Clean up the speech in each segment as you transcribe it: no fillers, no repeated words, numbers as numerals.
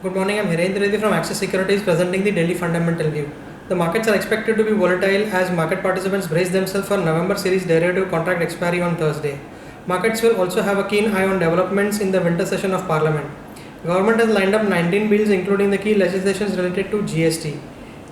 Good morning, I'm Hirendra Reddy from Axis Securities presenting the daily fundamental view. The markets are expected to be volatile as market participants brace themselves for November series derivative contract expiry on Thursday. Markets will also have a keen eye on developments in the winter session of Parliament. Government has lined up 19 bills including the key legislations related to GST.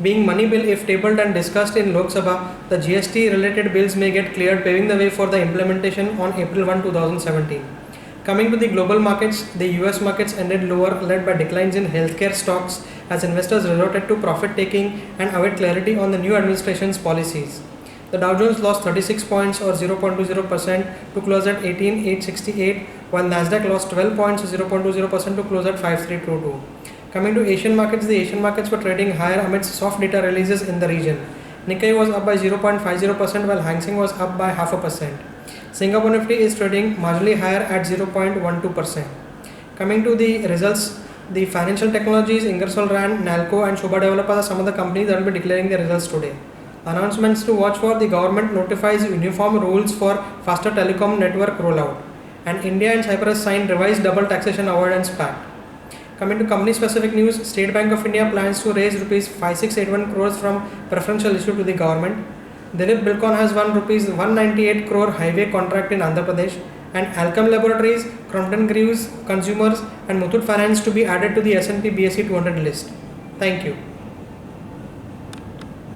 Being money bill, if tabled and discussed in Lok Sabha, the GST related bills may get cleared, paving the way for the implementation on April 1, 2017. Coming to the global markets, the US markets ended lower, led by declines in healthcare stocks as investors resorted to profit taking and await clarity on the new administration's policies. The Dow Jones lost 36 points or 0.20% to close at 18,868, while Nasdaq lost 12 points or 0.20% to close at 5322. Coming to Asian markets, the Asian markets were trading higher amidst soft data releases in the region. Nikkei was up by 0.50% while Hang Seng was up by 0.5%. Singapore Nifty is trading marginally higher at 0.12%. Coming to the results, the financial technologies, Ingersoll Rand, Nalco and Shobha Developers are some of the companies that will be declaring their results today. Announcements to watch for: the government notifies uniform rules for faster telecom network rollout, and India and Cyprus signed revised double taxation avoidance pact. Coming to company specific news, State Bank of India plans to raise rupees 5681 crores from preferential issue to the government. Dilip Bilkon has won rupees 198 crore highway contract in Andhra Pradesh, and Alchem Laboratories, Crompton Greaves, Consumers and Muthoot Finance to be added to the S&P BSE 200 list. Thank you.